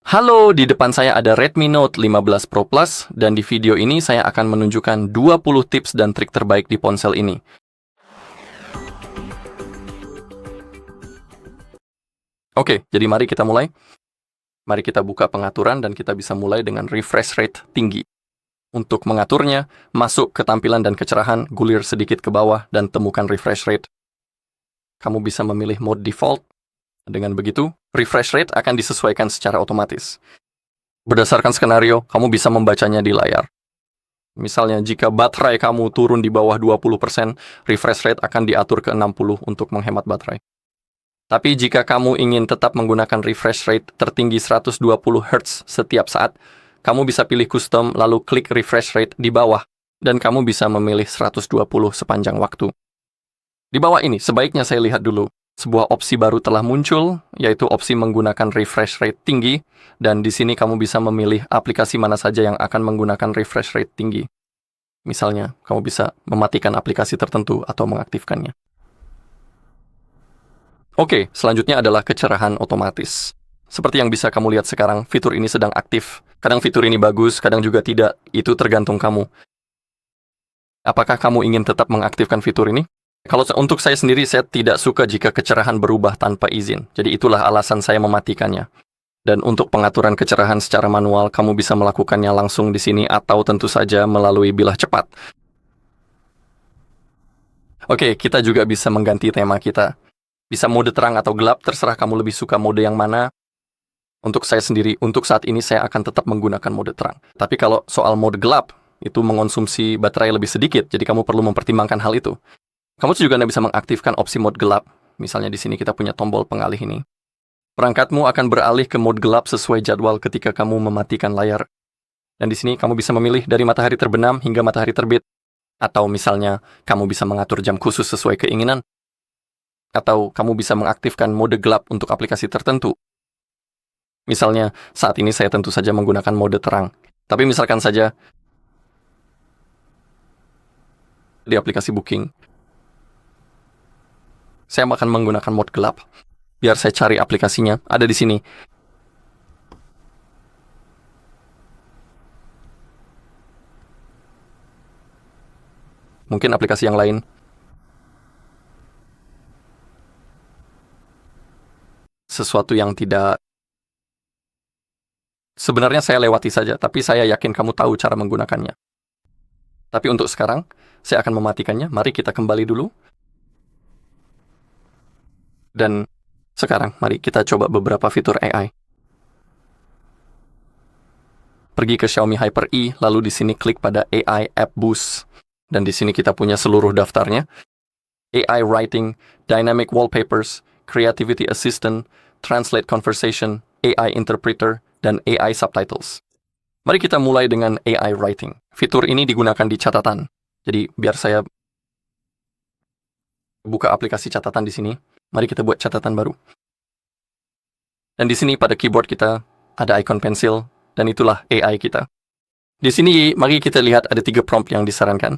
Halo, di depan saya ada Redmi Note 15 Pro Plus, dan di video ini saya akan menunjukkan 20 tips dan trik terbaik di ponsel ini. Oke, jadi mari kita mulai. Mari kita buka pengaturan dan kita bisa mulai dengan refresh rate tinggi. Untuk mengaturnya, masuk ke tampilan dan kecerahan, gulir sedikit ke bawah, dan temukan refresh rate. Kamu bisa memilih mode default. Dengan begitu, refresh rate akan disesuaikan secara otomatis. Berdasarkan skenario, kamu bisa membacanya di layar. Misalnya, jika baterai kamu turun di bawah 20%, refresh rate akan diatur ke 60 untuk menghemat baterai. Tapi jika kamu ingin tetap menggunakan refresh rate tertinggi 120 Hz setiap saat, kamu bisa pilih custom lalu klik refresh rate di bawah, dan kamu bisa memilih 120 sepanjang waktu. Di bawah ini, sebaiknya saya lihat dulu. Sebuah opsi baru telah muncul, yaitu opsi menggunakan refresh rate tinggi, dan di sini kamu bisa memilih aplikasi mana saja yang akan menggunakan refresh rate tinggi. Misalnya, kamu bisa mematikan aplikasi tertentu atau mengaktifkannya. Oke, selanjutnya adalah kecerahan otomatis. Seperti yang bisa kamu lihat sekarang, fitur ini sedang aktif. Kadang fitur ini bagus, kadang juga tidak. Itu tergantung kamu. Apakah kamu ingin tetap mengaktifkan fitur ini? Kalau untuk saya sendiri, saya tidak suka jika kecerahan berubah tanpa izin. Jadi itulah alasan saya mematikannya. Dan untuk pengaturan kecerahan secara manual, kamu bisa melakukannya langsung di sini atau tentu saja melalui bilah cepat. Oke, kita juga bisa mengganti tema kita. Bisa mode terang atau gelap, terserah kamu lebih suka mode yang mana. Untuk saya sendiri, untuk saat ini saya akan tetap menggunakan mode terang. Tapi kalau soal mode gelap, itu mengonsumsi baterai lebih sedikit, jadi kamu perlu mempertimbangkan hal itu. Kamu juga bisa mengaktifkan opsi mode gelap. Misalnya di sini kita punya tombol pengalih ini. Perangkatmu akan beralih ke mode gelap sesuai jadwal ketika kamu mematikan layar. Dan di sini kamu bisa memilih dari matahari terbenam hingga matahari terbit. Atau misalnya kamu bisa mengatur jam khusus sesuai keinginan. Atau kamu bisa mengaktifkan mode gelap untuk aplikasi tertentu. Misalnya saat ini saya tentu saja menggunakan mode terang. Tapi misalkan saja di aplikasi booking, saya akan menggunakan mode gelap. Biar saya cari aplikasinya, ada di sini. Mungkin aplikasi yang lain. Sesuatu yang tidak... Sebenarnya saya lewati saja, tapi saya yakin kamu tahu cara menggunakannya. Tapi untuk sekarang, saya akan mematikannya. Mari kita kembali dulu. Dan sekarang, mari kita coba beberapa fitur AI. Pergi ke Xiaomi Hyper E, lalu di sini klik pada AI App Boost. Dan di sini kita punya seluruh daftarnya. AI Writing, Dynamic Wallpapers, Creativity Assistant, Translate Conversation, AI Interpreter, dan AI Subtitles. Mari kita mulai dengan AI Writing. Fitur ini digunakan di catatan. Jadi, biar saya buka aplikasi catatan di sini. Mari kita buat catatan baru. Dan di sini pada keyboard kita ada icon pensil, dan itulah AI kita. Di sini mari kita lihat ada 3 prompt yang disarankan.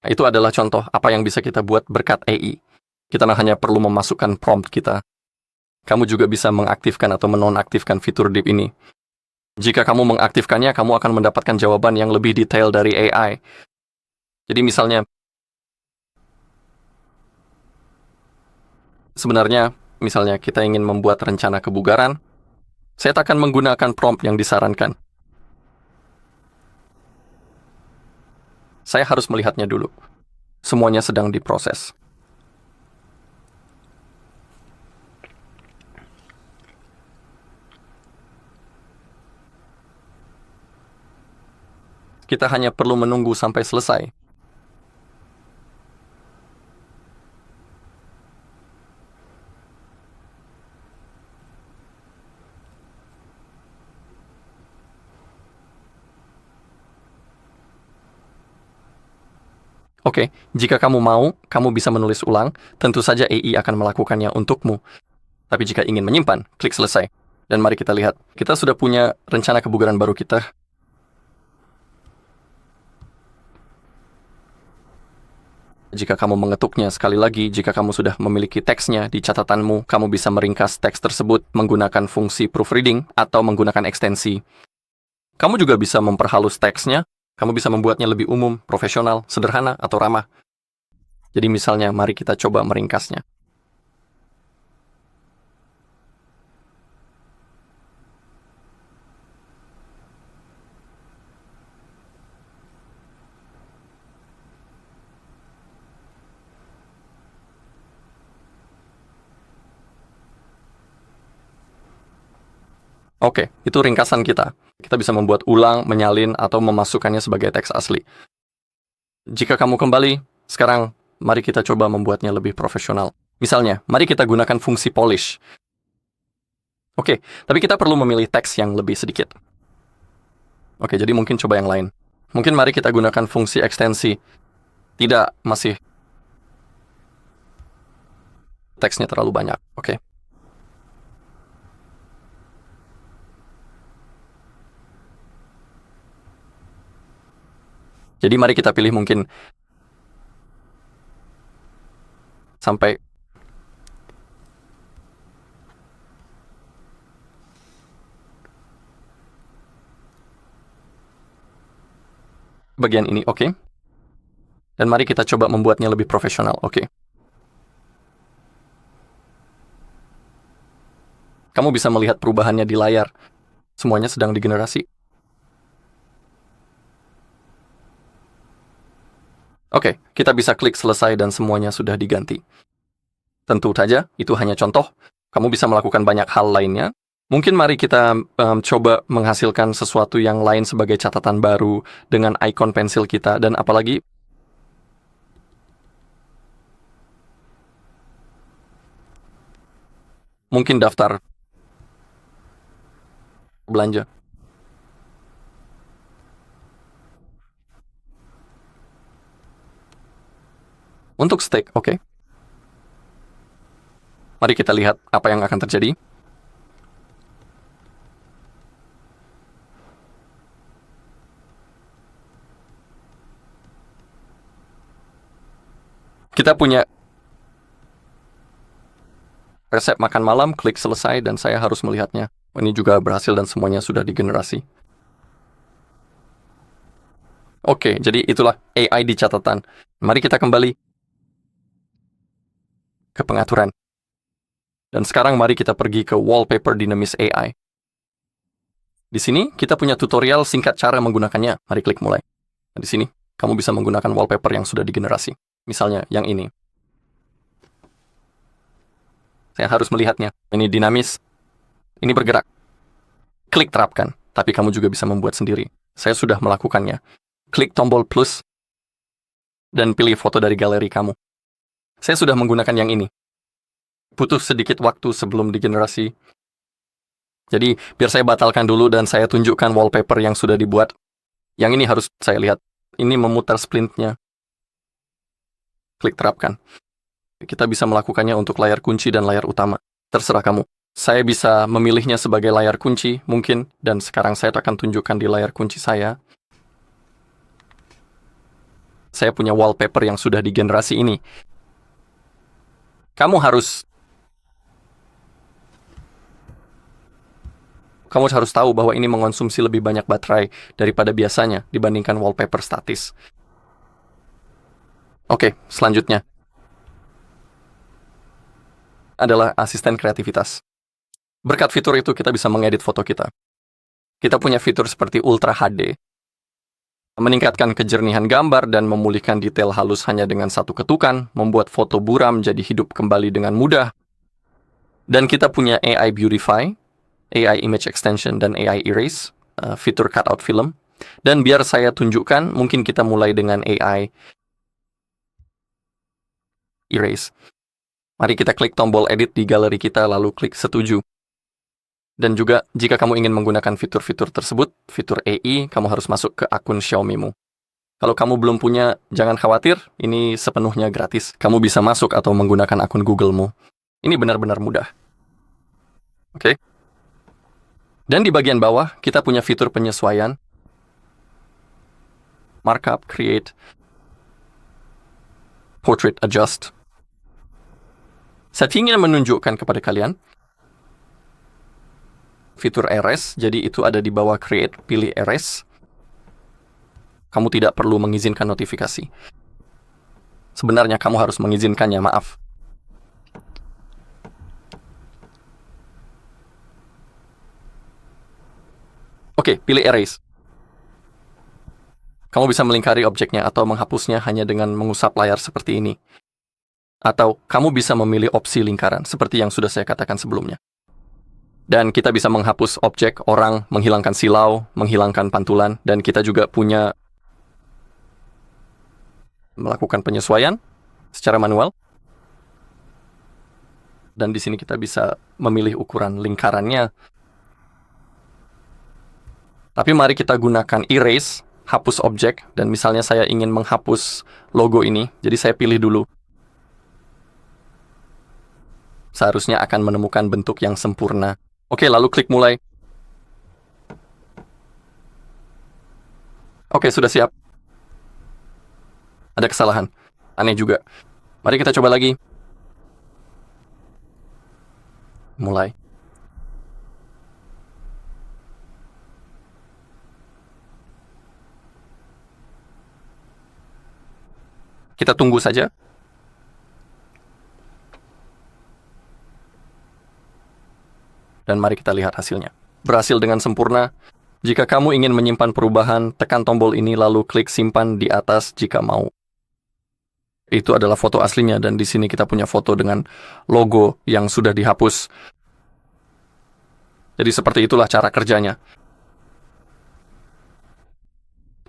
Itu adalah contoh apa yang bisa kita buat berkat AI. Kita hanya perlu memasukkan prompt kita. Kamu juga bisa mengaktifkan atau menonaktifkan fitur deep ini. Jika kamu mengaktifkannya, kamu akan mendapatkan jawaban yang lebih detail dari AI. Jadi misalnya, sebenarnya, misalnya kita ingin membuat rencana kebugaran, saya akan menggunakan prompt yang disarankan. Saya harus melihatnya dulu. Semuanya sedang diproses. Kita hanya perlu menunggu sampai selesai. Oke, jika kamu mau, kamu bisa menulis ulang. Tentu saja AI akan melakukannya untukmu. Tapi jika ingin menyimpan, klik selesai. Dan mari kita lihat, kita sudah punya rencana kebugaran baru kita. Jika kamu mengetuknya, sekali lagi, jika kamu sudah memiliki teksnya di catatanmu, kamu bisa meringkas teks tersebut menggunakan fungsi proofreading atau menggunakan ekstensi. Kamu juga bisa memperhalus teksnya, kamu bisa membuatnya lebih umum, profesional, sederhana, atau ramah. Jadi misalnya, mari kita coba meringkasnya. Oke, itu ringkasan kita. Kita bisa membuat ulang, menyalin, atau memasukkannya sebagai teks asli. Jika kamu kembali, sekarang mari kita coba membuatnya lebih profesional. Misalnya, mari kita gunakan fungsi polish. Oke, tapi kita perlu memilih teks yang lebih sedikit. Oke, jadi mungkin coba yang lain. Mungkin mari kita gunakan fungsi ekstensi. Tidak, masih teksnya terlalu banyak. Oke. Jadi mari kita pilih mungkin sampai bagian ini, oke? Dan mari kita coba membuatnya lebih profesional, oke? Kamu bisa melihat perubahannya di layar. Semuanya sedang digenerasi. Oke, kita bisa klik selesai dan semuanya sudah diganti. Tentu saja, itu hanya contoh. Kamu bisa melakukan banyak hal lainnya. Mungkin mari kita coba menghasilkan sesuatu yang lain sebagai catatan baru dengan ikon pensil kita, dan apalagi mungkin daftar belanja. Untuk steak, oke. Mari kita lihat apa yang akan terjadi. Kita punya resep makan malam, klik selesai, dan saya harus melihatnya. Ini juga berhasil dan semuanya sudah digenerasi. Oke, jadi itulah AI di catatan. Mari kita kembali ke pengaturan. Dan sekarang mari kita pergi ke Wallpaper Dynamis AI. Di sini kita punya tutorial singkat cara menggunakannya. Mari klik mulai. Nah, di sini kamu bisa menggunakan wallpaper yang sudah digenerasi. Misalnya yang ini. Saya harus melihatnya. Ini dinamis. Ini bergerak. Klik terapkan. Tapi kamu juga bisa membuat sendiri. Saya sudah melakukannya. Klik tombol plus dan pilih foto dari galeri kamu. Saya sudah menggunakan yang ini. Butuh sedikit waktu sebelum digenerasi. Jadi, biar saya batalkan dulu dan saya tunjukkan wallpaper yang sudah dibuat. Yang ini harus saya lihat. Ini memutar splintnya. Klik terapkan. Kita bisa melakukannya untuk layar kunci dan layar utama. Terserah kamu. Saya bisa memilihnya sebagai layar kunci, mungkin. Dan sekarang saya akan tunjukkan di layar kunci saya. Saya punya wallpaper yang sudah digenerasi ini. Kamu harus tahu bahwa ini mengonsumsi lebih banyak baterai daripada biasanya dibandingkan wallpaper statis. Oke, selanjutnya adalah asisten kreativitas. Berkat fitur itu kita bisa mengedit foto kita. Kita punya fitur seperti Ultra HD, meningkatkan kejernihan gambar dan memulihkan detail halus hanya dengan satu ketukan, membuat foto buram jadi hidup kembali dengan mudah. Dan kita punya AI Beautify, AI Image Extension, dan AI Erase, fitur cutout film. Dan biar saya tunjukkan, mungkin kita mulai dengan AI Erase. Mari kita klik tombol edit di galeri kita, lalu klik setuju. Dan juga, jika kamu ingin menggunakan fitur-fitur tersebut, fitur AI, kamu harus masuk ke akun Xiaomi-mu. Kalau kamu belum punya, jangan khawatir, ini sepenuhnya gratis. Kamu bisa masuk atau menggunakan akun Google-mu. Ini benar-benar mudah. Oke. Dan di bagian bawah, kita punya fitur penyesuaian, markup, create, Portrait Adjust. Saya ingin menunjukkan kepada kalian fitur erase, jadi itu ada di bawah Create, pilih erase. Kamu tidak perlu mengizinkan notifikasi. Sebenarnya kamu harus mengizinkannya, maaf. Oke, pilih erase. Kamu bisa melingkari objeknya atau menghapusnya hanya dengan mengusap layar seperti ini. Atau kamu bisa memilih opsi lingkaran, seperti yang sudah saya katakan sebelumnya. Dan kita bisa menghapus objek, orang, menghilangkan silau, menghilangkan pantulan, dan kita juga punya melakukan penyesuaian secara manual. Dan di sini kita bisa memilih ukuran lingkarannya. Tapi mari kita gunakan erase, hapus objek, dan misalnya saya ingin menghapus logo ini, jadi saya pilih dulu. Seharusnya akan menemukan bentuk yang sempurna. Oke, lalu klik mulai. Oke, sudah siap. Ada kesalahan. Aneh juga. Mari kita coba lagi. Mulai. Kita tunggu saja. Dan mari kita lihat hasilnya. Berhasil dengan sempurna. Jika kamu ingin menyimpan perubahan, tekan tombol ini lalu klik simpan di atas jika mau. Itu adalah foto aslinya, dan di sini kita punya foto dengan logo yang sudah dihapus. Jadi seperti itulah cara kerjanya.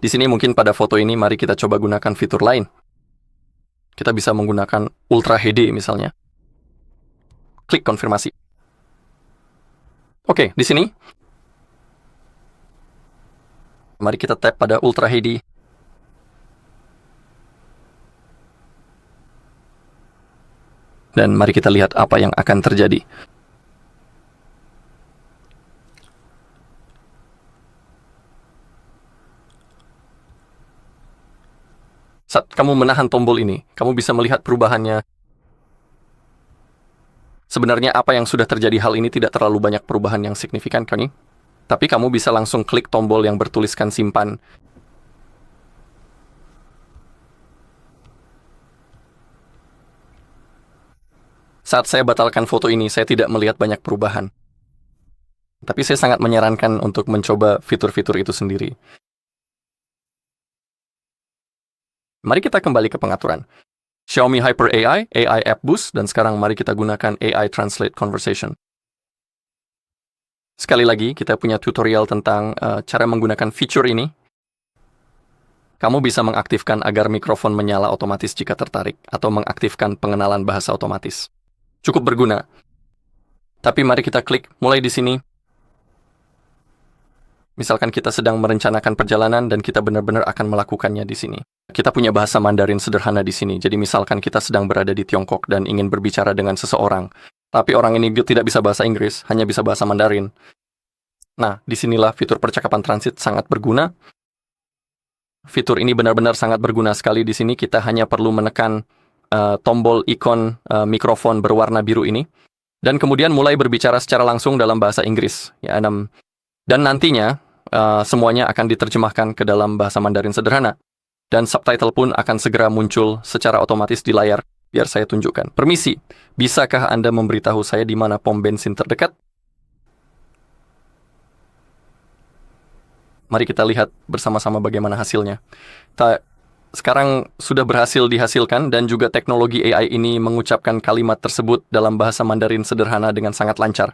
Di sini mungkin pada foto ini mari kita coba gunakan fitur lain. Kita bisa menggunakan Ultra HD misalnya. Klik konfirmasi. Oke, di sini mari kita tap pada Ultra HD. Dan mari kita lihat apa yang akan terjadi. Saat kamu menahan tombol ini, kamu bisa melihat perubahannya. Sebenarnya apa yang sudah terjadi hal ini tidak terlalu banyak perubahan yang signifikan, kan? Tapi kamu bisa langsung klik tombol yang bertuliskan simpan. Saat saya batalkan foto ini, saya tidak melihat banyak perubahan. Tapi saya sangat menyarankan untuk mencoba fitur-fitur itu sendiri. Mari kita kembali ke pengaturan. Xiaomi Hyper AI, AI App Boost, dan sekarang mari kita gunakan AI Translate Conversation. Sekali lagi, kita punya tutorial tentang cara menggunakan fitur ini. Kamu bisa mengaktifkan agar mikrofon menyala otomatis jika tertarik, atau mengaktifkan pengenalan bahasa otomatis. Cukup berguna. Tapi mari kita klik mulai di sini. Misalkan kita sedang merencanakan perjalanan dan kita benar-benar akan melakukannya di sini. Kita punya bahasa Mandarin sederhana di sini. Jadi misalkan kita sedang berada di Tiongkok dan ingin berbicara dengan seseorang, tapi orang ini tidak bisa bahasa Inggris, hanya bisa bahasa Mandarin. Nah, disinilah fitur percakapan transit sangat berguna. Fitur ini benar-benar sangat berguna sekali di sini. Kita hanya perlu menekan tombol ikon mikrofon berwarna biru ini, dan kemudian mulai berbicara secara langsung dalam bahasa Inggris. Ya, dan nantinya semuanya akan diterjemahkan ke dalam bahasa Mandarin sederhana. Dan subtitle pun akan segera muncul secara otomatis di layar. Biar saya tunjukkan. Permisi, bisakah Anda memberitahu saya di mana pom bensin terdekat? Mari kita lihat bersama-sama bagaimana hasilnya. Sekarang sudah berhasil dihasilkan, dan juga teknologi AI ini mengucapkan kalimat tersebut dalam bahasa Mandarin sederhana dengan sangat lancar.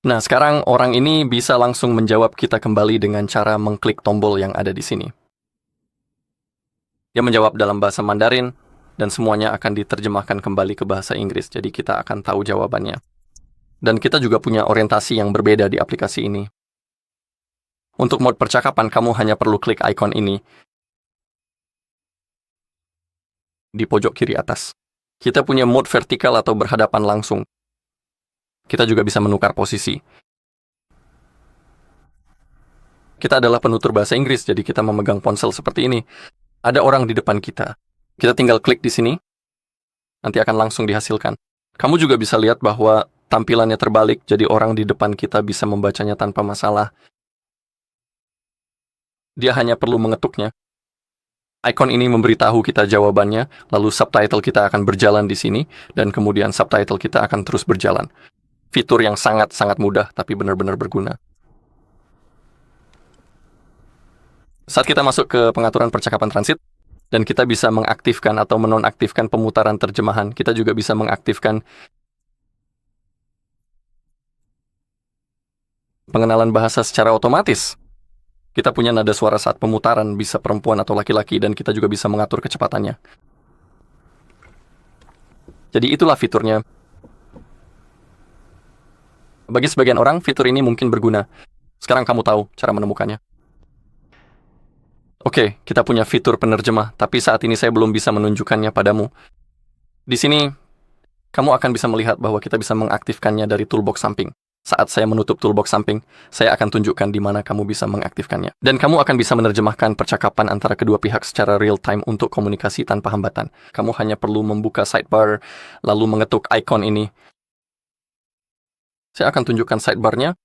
Nah, sekarang orang ini bisa langsung menjawab kita kembali dengan cara mengklik tombol yang ada di sini. Dia menjawab dalam bahasa Mandarin, dan semuanya akan diterjemahkan kembali ke bahasa Inggris, jadi kita akan tahu jawabannya. Dan kita juga punya orientasi yang berbeda di aplikasi ini. Untuk mode percakapan, kamu hanya perlu klik ikon ini di pojok kiri atas. Kita punya mode vertikal atau berhadapan langsung. Kita juga bisa menukar posisi. Kita adalah penutur bahasa Inggris, jadi kita memegang ponsel seperti ini. Ada orang di depan kita. Kita tinggal klik di sini, nanti akan langsung dihasilkan. Kamu juga bisa lihat bahwa tampilannya terbalik, jadi orang di depan kita bisa membacanya tanpa masalah. Dia hanya perlu mengetuknya. Icon ini memberitahu kita jawabannya, lalu subtitle kita akan berjalan di sini, dan kemudian subtitle kita akan terus berjalan. Fitur yang sangat-sangat mudah, tapi benar-benar berguna. Saat kita masuk ke pengaturan percakapan transit, dan kita bisa mengaktifkan atau menonaktifkan pemutaran terjemahan, kita juga bisa mengaktifkan pengenalan bahasa secara otomatis. Kita punya nada suara saat pemutaran, bisa perempuan atau laki-laki, dan kita juga bisa mengatur kecepatannya. Jadi itulah fiturnya. Bagi sebagian orang, fitur ini mungkin berguna. Sekarang kamu tahu cara menemukannya. Oke, kita punya fitur penerjemah, tapi saat ini saya belum bisa menunjukkannya padamu. Di sini, kamu akan bisa melihat bahwa kita bisa mengaktifkannya dari toolbox samping. Saat saya menutup toolbox samping, saya akan tunjukkan di mana kamu bisa mengaktifkannya. Dan kamu akan bisa menerjemahkan percakapan antara kedua pihak secara real-time untuk komunikasi tanpa hambatan. Kamu hanya perlu membuka sidebar, lalu mengetuk icon ini. Saya akan tunjukkan sidebarnya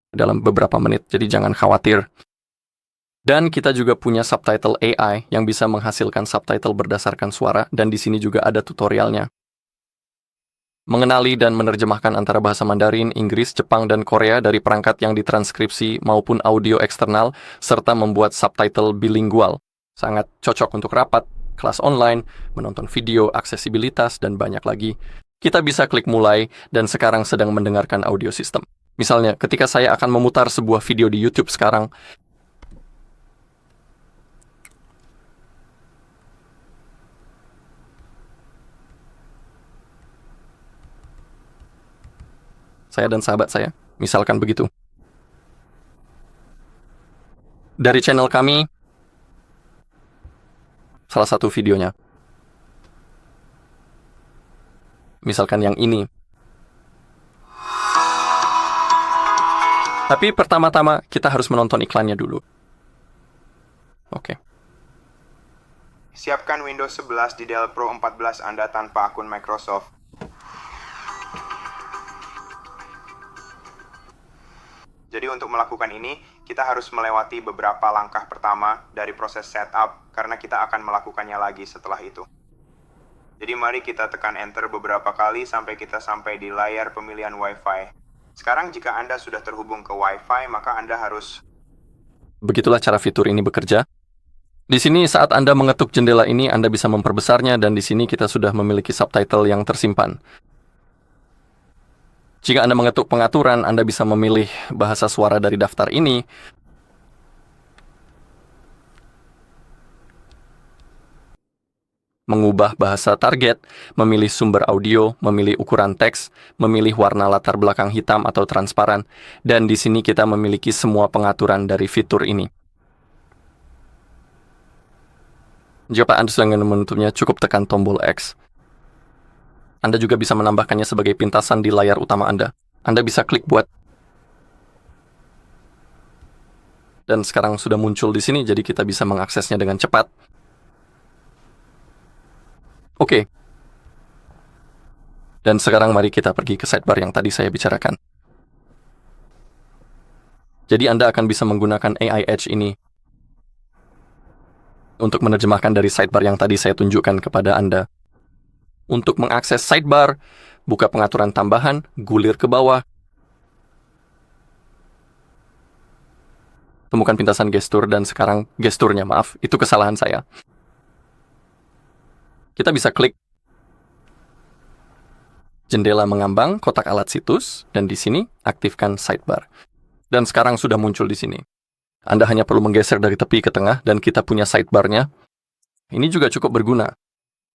dalam beberapa menit, jadi jangan khawatir. Dan kita juga punya subtitle AI yang bisa menghasilkan subtitle berdasarkan suara, dan di sini juga ada tutorialnya. Mengenali dan menerjemahkan antara bahasa Mandarin, Inggris, Jepang, dan Korea dari perangkat yang ditranskripsi maupun audio eksternal, serta membuat subtitle bilingual. Sangat cocok untuk rapat, kelas online, menonton video, aksesibilitas, dan banyak lagi. Kita bisa klik mulai, dan sekarang sedang mendengarkan audio system. Misalnya, ketika saya akan memutar sebuah video di YouTube sekarang, saya dan sahabat saya, misalkan begitu. Dari channel kami, salah satu videonya. Misalkan yang ini. Tapi pertama-tama, kita harus menonton iklannya dulu. Oke. Siapkan Windows 11 di Dell Pro 14 Anda tanpa akun Microsoft. Jadi untuk melakukan ini, kita harus melewati beberapa langkah pertama dari proses setup, karena kita akan melakukannya lagi setelah itu. Jadi mari kita tekan enter beberapa kali sampai kita sampai di layar pemilihan Wi-Fi. Sekarang jika Anda sudah terhubung ke Wi-Fi, maka Anda harus... Begitulah cara fitur ini bekerja. Di sini saat Anda mengetuk jendela ini, Anda bisa memperbesarnya, dan di sini kita sudah memiliki subtitle yang tersimpan. Jika Anda mengetuk pengaturan, Anda bisa memilih bahasa suara dari daftar ini. Mengubah bahasa target, memilih sumber audio, memilih ukuran teks, memilih warna latar belakang hitam atau transparan, dan di sini kita memiliki semua pengaturan dari fitur ini. Jika Anda sedang menutupnya, cukup tekan tombol X. Anda juga bisa menambahkannya sebagai pintasan di layar utama Anda. Anda bisa klik buat. Dan sekarang sudah muncul di sini, jadi kita bisa mengaksesnya dengan cepat. Oke. Dan sekarang mari kita pergi ke sidebar yang tadi saya bicarakan. Jadi Anda akan bisa menggunakan AI Edge ini untuk menerjemahkan dari sidebar yang tadi saya tunjukkan kepada Anda. Untuk mengakses sidebar, buka pengaturan tambahan, gulir ke bawah. Temukan pintasan gestur, dan sekarang gesturnya, maaf, itu kesalahan saya. Kita bisa klik jendela mengambang, kotak alat situs, dan di sini aktifkan sidebar. Dan sekarang sudah muncul di sini. Anda hanya perlu menggeser dari tepi ke tengah, dan kita punya sidebarnya. Ini juga cukup berguna.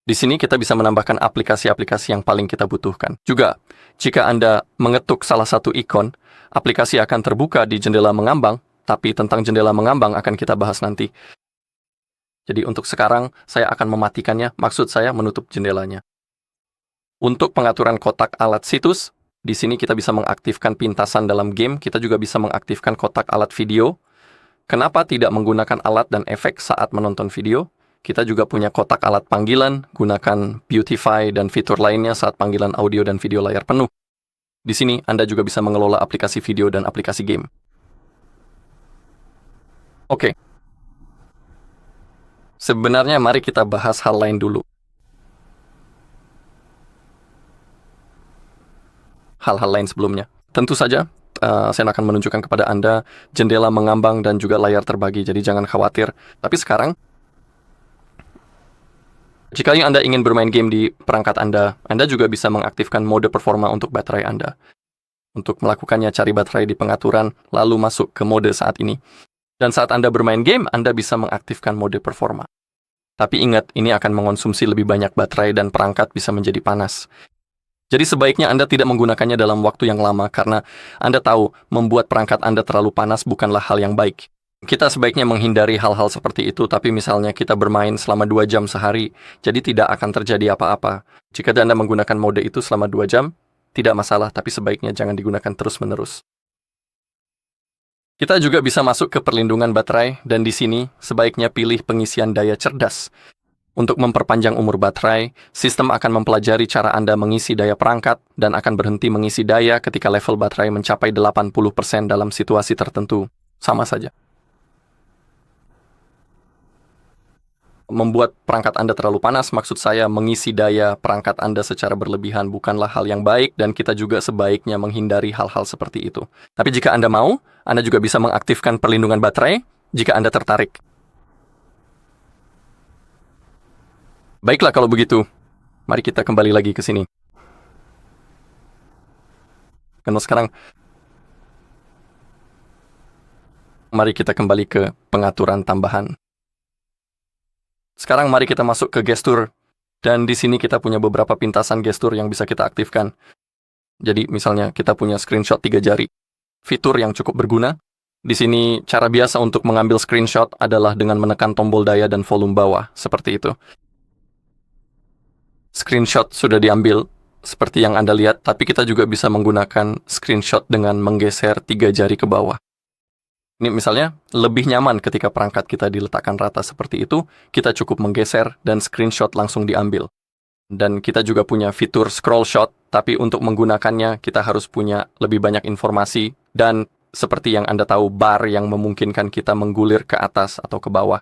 Di sini kita bisa menambahkan aplikasi-aplikasi yang paling kita butuhkan. Juga, jika Anda mengetuk salah satu ikon, aplikasi akan terbuka di jendela mengambang, tapi tentang jendela mengambang akan kita bahas nanti. Jadi untuk sekarang, saya akan mematikannya, maksud saya menutup jendelanya. Untuk pengaturan kotak alat situs, di sini kita bisa mengaktifkan pintasan dalam game, kita juga bisa mengaktifkan kotak alat video. Kenapa tidak menggunakan alat dan efek saat menonton video? Kita juga punya kotak alat panggilan, gunakan Beautify dan fitur lainnya saat panggilan audio dan video layar penuh. Di sini, Anda juga bisa mengelola aplikasi video dan aplikasi game. Oke. Sebenarnya mari kita bahas hal lain dulu. Hal-hal lain sebelumnya. Tentu saja, saya akan menunjukkan kepada Anda jendela mengambang dan juga layar terbagi, jadi jangan khawatir. Tapi sekarang, jika Anda ingin bermain game di perangkat Anda juga bisa mengaktifkan mode performa untuk baterai Anda. Untuk melakukannya, cari baterai di pengaturan, lalu masuk ke mode saat ini. Dan saat Anda bermain game, Anda bisa mengaktifkan mode performa. Tapi ingat, ini akan mengonsumsi lebih banyak baterai dan perangkat bisa menjadi panas. Jadi sebaiknya Anda tidak menggunakannya dalam waktu yang lama karena Anda tahu membuat perangkat Anda terlalu panas bukanlah hal yang baik. Kita sebaiknya menghindari hal-hal seperti itu, tapi misalnya kita bermain selama 2 jam sehari, jadi tidak akan terjadi apa-apa. Jika Anda menggunakan mode itu selama 2 jam, tidak masalah, tapi sebaiknya jangan digunakan terus-menerus. Kita juga bisa masuk ke perlindungan baterai, dan di sini sebaiknya pilih pengisian daya cerdas. Untuk memperpanjang umur baterai, sistem akan mempelajari cara Anda mengisi daya perangkat dan akan berhenti mengisi daya ketika level baterai mencapai 80% dalam situasi tertentu. Sama saja. Membuat perangkat Anda terlalu panas, maksud saya mengisi daya perangkat Anda secara berlebihan bukanlah hal yang baik dan kita juga sebaiknya menghindari hal-hal seperti itu. Tapi jika Anda mau, Anda juga bisa mengaktifkan perlindungan baterai jika Anda tertarik. Baiklah kalau begitu, mari kita kembali lagi ke sini. Karena sekarang, mari kita kembali ke pengaturan tambahan. Sekarang mari kita masuk ke gestur, dan di sini kita punya beberapa pintasan gestur yang bisa kita aktifkan. Jadi misalnya kita punya screenshot 3 jari, fitur yang cukup berguna. Di sini cara biasa untuk mengambil screenshot adalah dengan menekan tombol daya dan volume bawah, seperti itu. Screenshot sudah diambil, seperti yang Anda lihat, tapi kita juga bisa menggunakan screenshot dengan menggeser 3 jari ke bawah. Ini misalnya, lebih nyaman ketika perangkat kita diletakkan rata seperti itu, kita cukup menggeser dan screenshot langsung diambil. Dan kita juga punya fitur scroll shot, tapi untuk menggunakannya kita harus punya lebih banyak informasi dan seperti yang Anda tahu, bar yang memungkinkan kita menggulir ke atas atau ke bawah.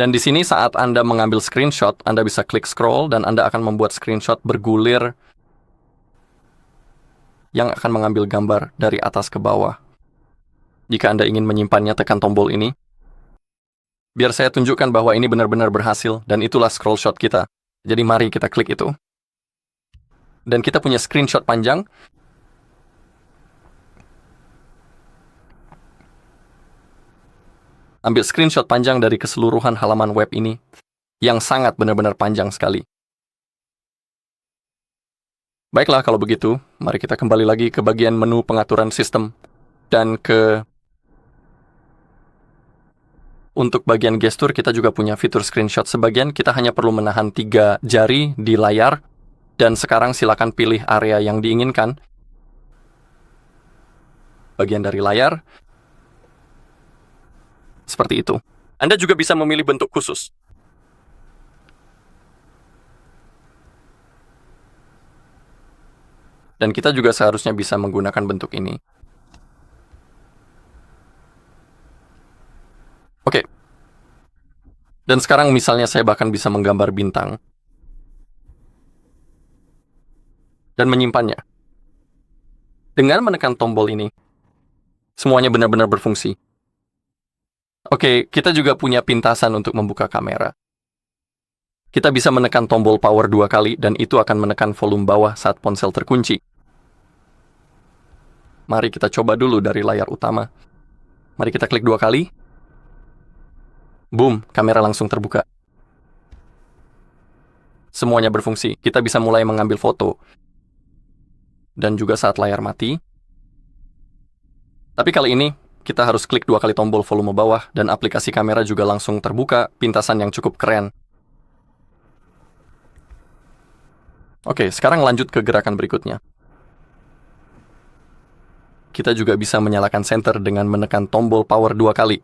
Dan di sini saat Anda mengambil screenshot, Anda bisa klik scroll dan Anda akan membuat screenshot bergulir yang akan mengambil gambar dari atas ke bawah. Jika Anda ingin menyimpannya, tekan tombol ini. Biar saya tunjukkan bahwa ini benar-benar berhasil, dan itulah scroll shot kita. Jadi mari kita klik itu. Dan kita punya screenshot panjang. Ambil screenshot panjang dari keseluruhan halaman web ini, yang sangat benar-benar panjang sekali. Baiklah kalau begitu, mari kita kembali lagi ke bagian menu pengaturan sistem, dan untuk bagian gestur, kita juga punya fitur screenshot. Sebagian kita hanya perlu menahan 3 jari di layar. Dan sekarang silakan pilih area yang diinginkan. Bagian dari layar. Seperti itu. Anda juga bisa memilih bentuk khusus. Dan kita juga seharusnya bisa menggunakan bentuk ini. Oke. Dan sekarang misalnya saya bahkan bisa menggambar bintang. Dan menyimpannya. Dengan menekan tombol ini, semuanya benar-benar berfungsi. Oke, kita juga punya pintasan untuk membuka kamera. Kita bisa menekan tombol power 2 kali, dan itu akan menekan volume bawah saat ponsel terkunci. Mari kita coba dulu dari layar utama. Mari kita klik 2 kali. Boom, kamera langsung terbuka. Semuanya berfungsi. Kita bisa mulai mengambil foto. Dan juga saat layar mati. Tapi kali ini, kita harus klik 2 kali tombol volume bawah, dan aplikasi kamera juga langsung terbuka, pintasan yang cukup keren. Oke, sekarang lanjut ke gerakan berikutnya. Kita juga bisa menyalakan senter dengan menekan tombol power 2 kali.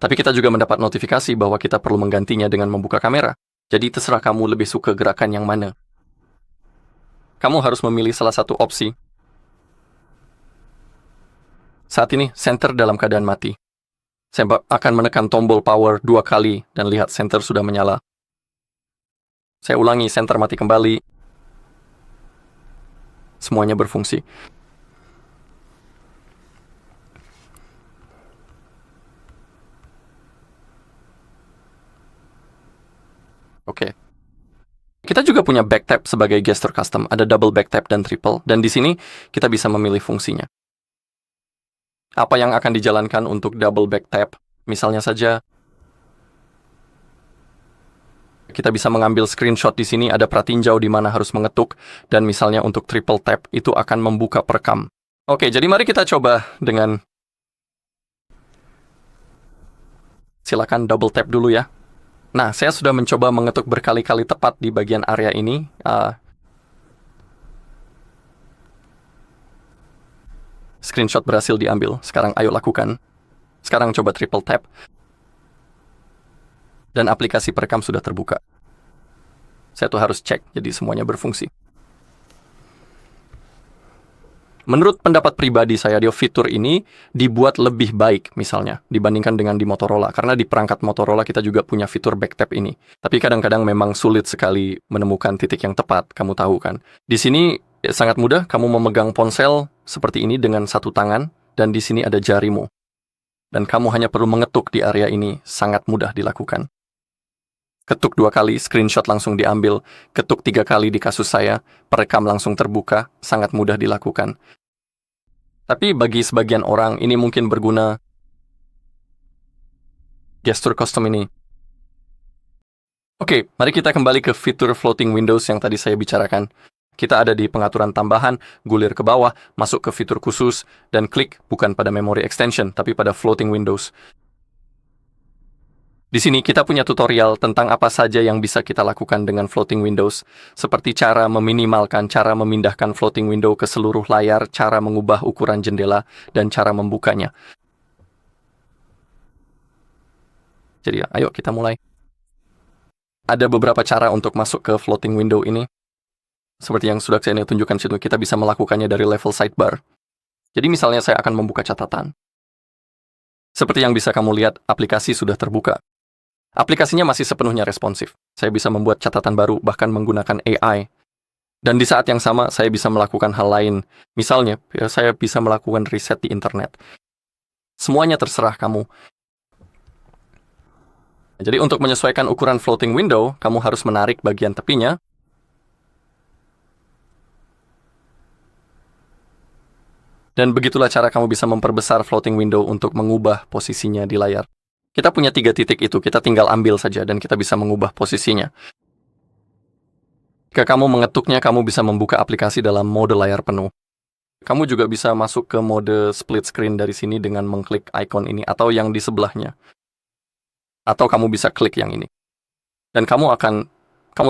Tapi kita juga mendapat notifikasi bahwa kita perlu menggantinya dengan membuka kamera. Jadi terserah kamu lebih suka gerakan yang mana. Kamu harus memilih salah satu opsi. Saat ini, senter dalam keadaan mati. Saya akan menekan tombol power 2 kali dan lihat senter sudah menyala. Saya ulangi, senter mati kembali. Semuanya berfungsi. Oke. Kita juga punya back tap sebagai gesture custom. Ada double back tap dan triple. Dan di sini kita bisa memilih fungsinya. Apa yang akan dijalankan untuk double back tap? Misalnya saja, kita bisa mengambil screenshot di sini, ada pratinjau di mana harus mengetuk, dan misalnya untuk triple tap, itu akan membuka perekam. Oke, jadi mari kita coba dengan... Silakan double tap dulu ya. Nah, saya sudah mencoba mengetuk berkali-kali tepat di bagian area ini. Screenshot berhasil diambil. Sekarang ayo lakukan. Sekarang coba triple tap. Dan aplikasi perekam sudah terbuka. Saya tuh harus cek, jadi semuanya berfungsi. Menurut pendapat pribadi saya, fitur ini dibuat lebih baik misalnya dibandingkan dengan di Motorola. Karena di perangkat Motorola kita juga punya fitur back tap ini. Tapi kadang-kadang memang sulit sekali menemukan titik yang tepat, kamu tahu kan. Di sini sangat mudah, kamu memegang ponsel seperti ini dengan satu tangan, dan di sini ada jarimu. Dan kamu hanya perlu mengetuk di area ini, sangat mudah dilakukan. Ketuk 2 kali, screenshot langsung diambil. Ketuk 3 kali di kasus saya, perekam langsung terbuka, sangat mudah dilakukan. Tapi bagi sebagian orang, ini mungkin berguna. Gesture custom ini. Oke, mari kita kembali ke fitur floating windows yang tadi saya bicarakan. Kita ada di pengaturan tambahan, gulir ke bawah, masuk ke fitur khusus, dan klik bukan pada memory extension, tapi pada floating windows. Di sini kita punya tutorial tentang apa saja yang bisa kita lakukan dengan floating windows, seperti cara meminimalkan, cara memindahkan floating window ke seluruh layar, cara mengubah ukuran jendela, dan cara membukanya. Jadi ayo kita mulai. Ada beberapa cara untuk masuk ke floating window ini. Seperti yang sudah saya tunjukkan situ, kita bisa melakukannya dari level sidebar. Jadi misalnya saya akan membuka catatan. Seperti yang bisa kamu lihat, aplikasi sudah terbuka. Aplikasinya masih sepenuhnya responsif. Saya bisa membuat catatan baru, bahkan menggunakan AI. Dan di saat yang sama, saya bisa melakukan hal lain. Misalnya, saya bisa melakukan riset di internet. Semuanya terserah kamu. Jadi untuk menyesuaikan ukuran floating window, kamu harus menarik bagian tepinya. Dan begitulah cara kamu bisa memperbesar floating window untuk mengubah posisinya di layar. Kita punya 3 titik itu, kita tinggal ambil saja dan kita bisa mengubah posisinya. Jika kamu mengetuknya, kamu bisa membuka aplikasi dalam mode layar penuh. Kamu juga bisa masuk ke mode split screen dari sini dengan mengklik icon ini atau yang di sebelahnya. Atau kamu bisa klik yang ini. Dan kamu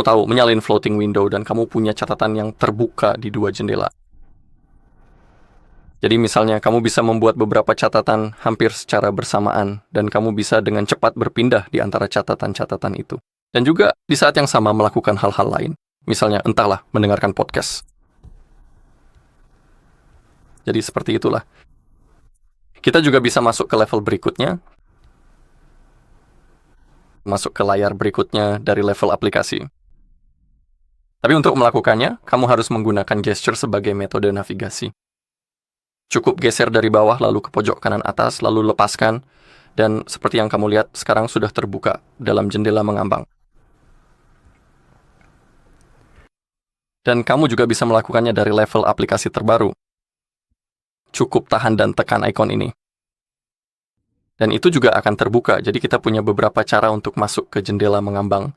tahu, menyalain floating window dan kamu punya catatan yang terbuka di 2 jendela. Jadi misalnya kamu bisa membuat beberapa catatan hampir secara bersamaan dan kamu bisa dengan cepat berpindah di antara catatan-catatan itu. Dan juga di saat yang sama melakukan hal-hal lain. Misalnya entahlah mendengarkan podcast. Jadi seperti itulah. Kita juga bisa masuk ke level berikutnya. Masuk ke layar berikutnya dari level aplikasi. Tapi untuk melakukannya, kamu harus menggunakan gesture sebagai metode navigasi. Cukup geser dari bawah, lalu ke pojok kanan atas, lalu lepaskan. Dan seperti yang kamu lihat, sekarang sudah terbuka dalam jendela mengambang. Dan kamu juga bisa melakukannya dari level aplikasi terbaru. Cukup tahan dan tekan icon ini. Dan itu juga akan terbuka, jadi kita punya beberapa cara untuk masuk ke jendela mengambang.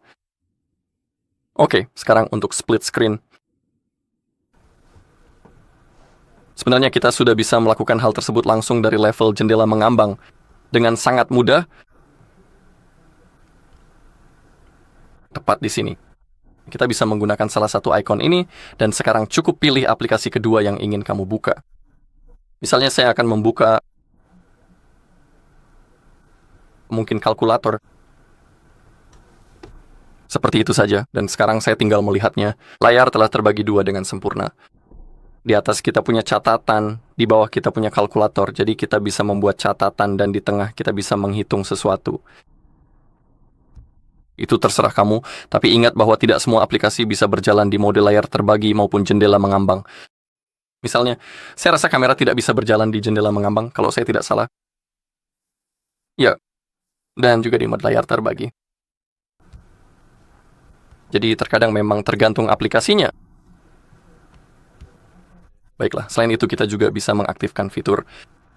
Oke, sekarang untuk split screen. Sebenarnya kita sudah bisa melakukan hal tersebut langsung dari level jendela mengambang. Dengan sangat mudah. Tepat di sini. Kita bisa menggunakan salah satu icon ini, dan sekarang cukup pilih aplikasi kedua yang ingin kamu buka. Misalnya saya akan membuka mungkin kalkulator. Seperti itu saja, dan sekarang saya tinggal melihatnya. Layar telah terbagi dua dengan sempurna. Di atas kita punya catatan, di bawah kita punya kalkulator, jadi kita bisa membuat catatan dan di tengah kita bisa menghitung sesuatu. Itu terserah kamu, tapi ingat bahwa tidak semua aplikasi bisa berjalan di mode layar terbagi maupun jendela mengambang. Misalnya, saya rasa kamera tidak bisa berjalan di jendela mengambang, kalau saya tidak salah. Ya, dan juga di mode layar terbagi. Jadi terkadang memang tergantung aplikasinya. Baiklah, selain itu kita juga bisa mengaktifkan fitur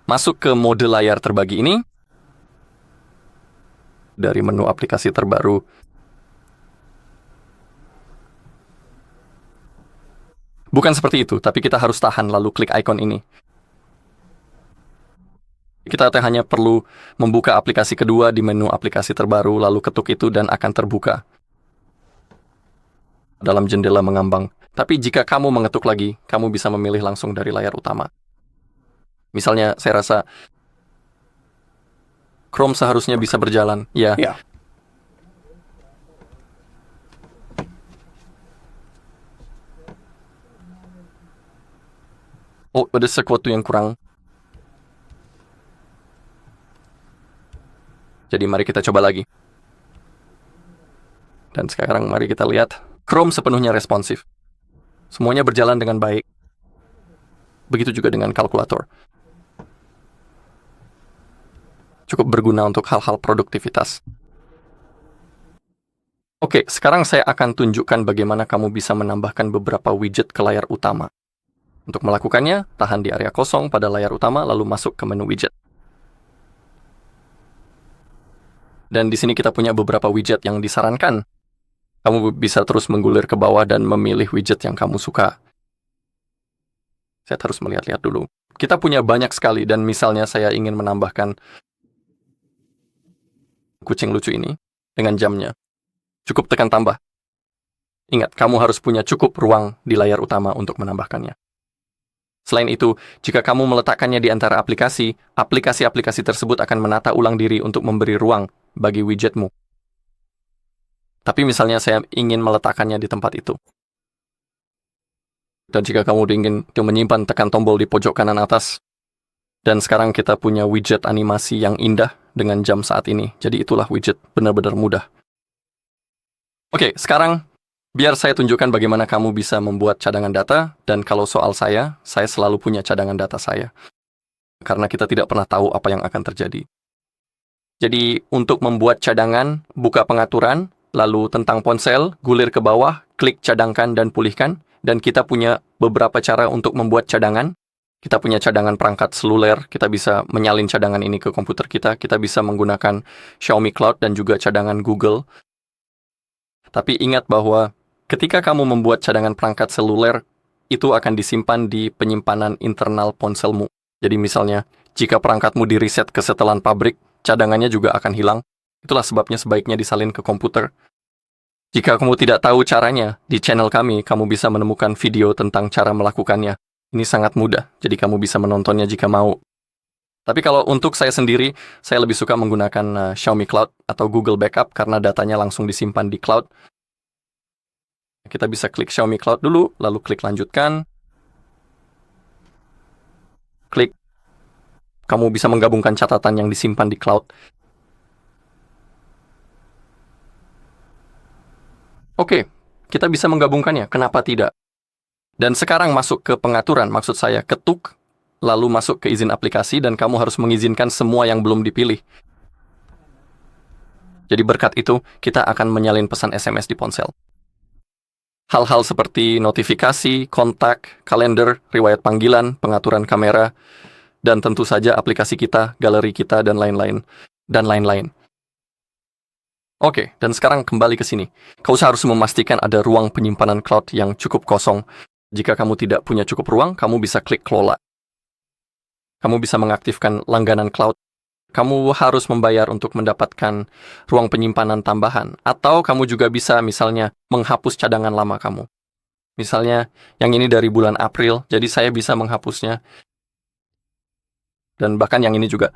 masuk ke mode layar terbagi ini dari menu aplikasi terbaru. Bukan seperti itu, tapi kita harus tahan lalu klik icon ini. Kita hanya perlu membuka aplikasi kedua di menu aplikasi terbaru, lalu ketuk itu dan akan terbuka dalam jendela mengambang. Tapi jika kamu mengetuk lagi, kamu bisa memilih langsung dari layar utama. Misalnya, saya rasa Chrome seharusnya bisa berjalan. Ya. Oh, ada sesuatu yang kurang. Jadi mari kita coba lagi. Dan sekarang mari kita lihat. Chrome sepenuhnya responsif. Semuanya berjalan dengan baik. Begitu juga dengan kalkulator. Cukup berguna untuk hal-hal produktivitas. Oke, sekarang saya akan tunjukkan bagaimana kamu bisa menambahkan beberapa widget ke layar utama. Untuk melakukannya, tahan di area kosong pada layar utama, lalu masuk ke menu widget. Dan di sini kita punya beberapa widget yang disarankan. Kamu bisa terus menggulir ke bawah dan memilih widget yang kamu suka. Saya harus melihat-lihat dulu. Kita punya banyak sekali, dan misalnya saya ingin menambahkan kucing lucu ini dengan jamnya. Cukup tekan tambah. Ingat, kamu harus punya cukup ruang di layar utama untuk menambahkannya. Selain itu, jika kamu meletakkannya di antara aplikasi tersebut akan menata ulang diri untuk memberi ruang bagi widgetmu. Tapi misalnya saya ingin meletakkannya di tempat itu. Dan jika kamu ingin menyimpan, tekan tombol di pojok kanan atas. Dan sekarang kita punya widget animasi yang indah dengan jam saat ini. Jadi itulah widget, benar-benar mudah. Oke, sekarang biar saya tunjukkan bagaimana kamu bisa membuat cadangan data. Dan kalau soal saya selalu punya cadangan data saya. Karena kita tidak pernah tahu apa yang akan terjadi. Jadi untuk membuat cadangan, buka pengaturan, lalu tentang ponsel, gulir ke bawah, klik cadangkan dan pulihkan. Dan kita punya beberapa cara untuk membuat cadangan. Kita punya cadangan perangkat seluler, kita bisa menyalin cadangan ini ke komputer kita. Kita bisa menggunakan Xiaomi Cloud dan juga cadangan Google. Tapi ingat bahwa ketika kamu membuat cadangan perangkat seluler, itu akan disimpan di penyimpanan internal ponselmu. Jadi misalnya, jika perangkatmu di-reset ke setelan pabrik, cadangannya juga akan hilang. Itulah sebabnya sebaiknya disalin ke komputer. Jika kamu tidak tahu caranya, di channel kami, kamu bisa menemukan video tentang cara melakukannya. Ini sangat mudah, jadi kamu bisa menontonnya jika mau. Tapi kalau untuk saya sendiri, saya lebih suka menggunakan Xiaomi Cloud atau Google Backup karena datanya langsung disimpan di cloud. Kita bisa klik Xiaomi Cloud dulu, lalu klik lanjutkan. Klik. Kamu bisa menggabungkan catatan yang disimpan di cloud. Oke, kita bisa menggabungkannya. Kenapa tidak? Dan sekarang masuk ke pengaturan, maksud saya ketuk, lalu masuk ke izin aplikasi, dan kamu harus mengizinkan semua yang belum dipilih. Jadi berkat itu, kita akan menyalin pesan SMS di ponsel. Hal-hal seperti notifikasi, kontak, kalender, riwayat panggilan, pengaturan kamera, dan tentu saja aplikasi kita, galeri kita, dan lain-lain. Oke, dan sekarang kembali ke sini. Kau harus memastikan ada ruang penyimpanan cloud yang cukup kosong. Jika kamu tidak punya cukup ruang, kamu bisa klik kelola. Kamu bisa mengaktifkan langganan cloud. Kamu harus membayar untuk mendapatkan ruang penyimpanan tambahan. Atau kamu juga bisa misalnya menghapus cadangan lama kamu. Misalnya, yang ini dari bulan April, jadi saya bisa menghapusnya. Dan bahkan yang ini juga.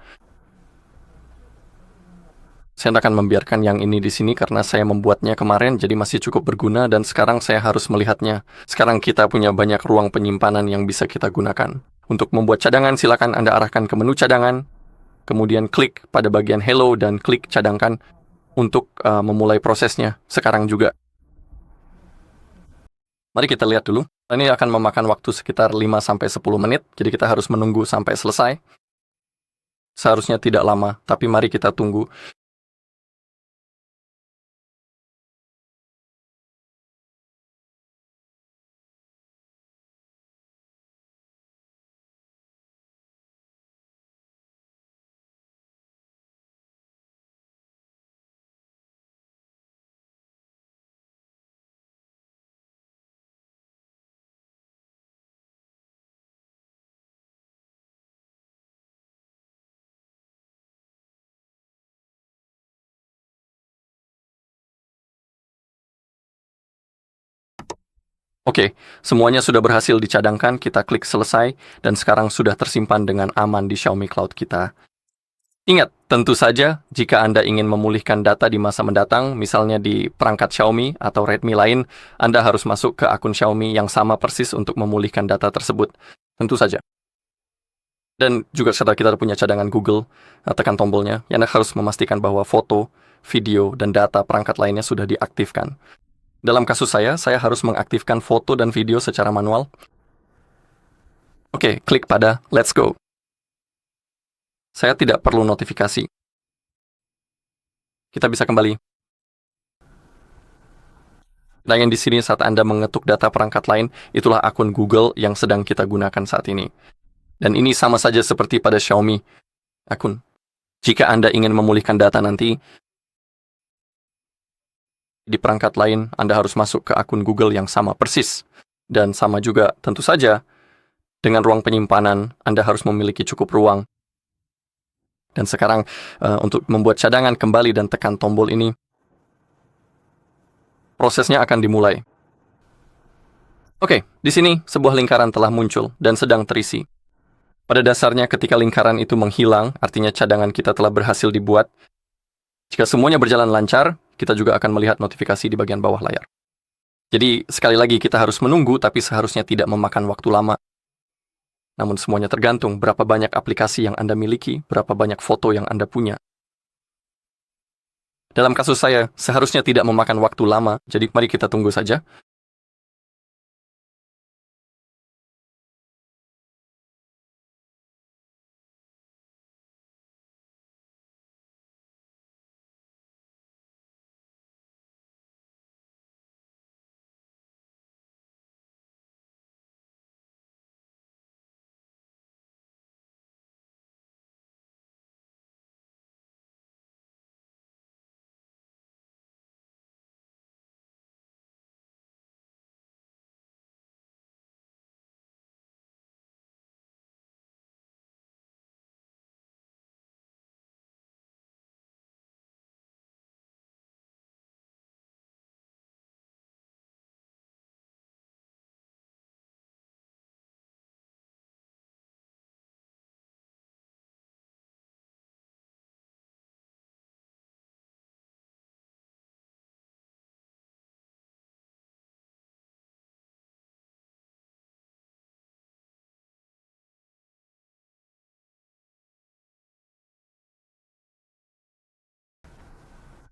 Saya akan membiarkan yang ini di sini karena saya membuatnya kemarin, jadi masih cukup berguna dan sekarang saya harus melihatnya. Sekarang kita punya banyak ruang penyimpanan yang bisa kita gunakan. Untuk membuat cadangan, silakan Anda arahkan ke menu cadangan, kemudian klik pada bagian Hello dan klik cadangkan untuk memulai prosesnya sekarang juga. Mari kita lihat dulu. Ini akan memakan waktu sekitar 5-10 menit, jadi kita harus menunggu sampai selesai. Seharusnya tidak lama, tapi mari kita tunggu. Oke, semuanya sudah berhasil dicadangkan, kita klik selesai, dan sekarang sudah tersimpan dengan aman di Xiaomi Cloud kita. Ingat, tentu saja, jika Anda ingin memulihkan data di masa mendatang, misalnya di perangkat Xiaomi atau Redmi lain, Anda harus masuk ke akun Xiaomi yang sama persis untuk memulihkan data tersebut. Tentu saja. Dan juga setelah kita punya cadangan Google, tekan tombolnya, Anda harus memastikan bahwa foto, video, dan data perangkat lainnya sudah diaktifkan. Dalam kasus saya harus mengaktifkan foto dan video secara manual. Oke, klik pada Let's Go. Saya tidak perlu notifikasi. Kita bisa kembali. Nah, yang di sini saat Anda mengetuk data perangkat lain, itulah akun Google yang sedang kita gunakan saat ini. Dan ini sama saja seperti pada Xiaomi akun. Jika Anda ingin memulihkan data nanti, di perangkat lain, Anda harus masuk ke akun Google yang sama persis. Dan sama juga, tentu saja, dengan ruang penyimpanan, Anda harus memiliki cukup ruang. Dan sekarang, untuk membuat cadangan kembali dan tekan tombol ini, prosesnya akan dimulai. Oke, di sini sebuah lingkaran telah muncul dan sedang terisi. Pada dasarnya, ketika lingkaran itu menghilang, artinya cadangan kita telah berhasil dibuat. Jika semuanya berjalan lancar, kita juga akan melihat notifikasi di bagian bawah layar. Jadi, sekali lagi kita harus menunggu, tapi seharusnya tidak memakan waktu lama. Namun semuanya tergantung berapa banyak aplikasi yang Anda miliki, berapa banyak foto yang Anda punya. Dalam kasus saya, seharusnya tidak memakan waktu lama, jadi mari kita tunggu saja.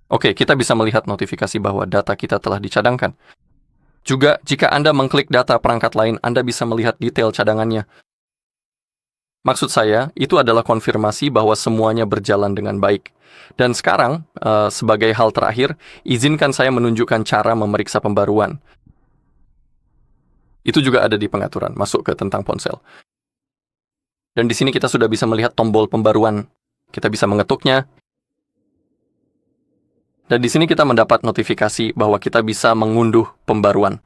Oke, kita bisa melihat notifikasi bahwa data kita telah dicadangkan. Juga, jika Anda mengklik data perangkat lain, Anda bisa melihat detail cadangannya. Maksud saya, itu adalah konfirmasi bahwa semuanya berjalan dengan baik. Dan sekarang, sebagai hal terakhir, izinkan saya menunjukkan cara memeriksa pembaruan. Itu juga ada di pengaturan, masuk ke tentang ponsel. Dan di sini kita sudah bisa melihat tombol pembaruan. Kita bisa mengetuknya. Dan di sini kita mendapat notifikasi bahwa kita bisa mengunduh pembaruan.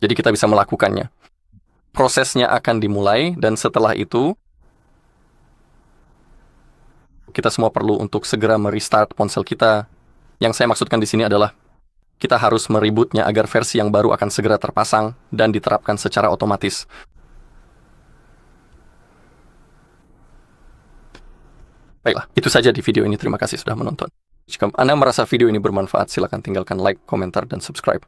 Jadi kita bisa melakukannya. Prosesnya akan dimulai, dan setelah itu, kita semua perlu untuk segera merestart ponsel kita. Yang saya maksudkan di sini adalah, kita harus merebootnya agar versi yang baru akan segera terpasang dan diterapkan secara otomatis. Baiklah, itu saja di video ini. Terima kasih sudah menonton. Jika Anda merasa video ini bermanfaat, silakan tinggalkan like, komentar, dan subscribe.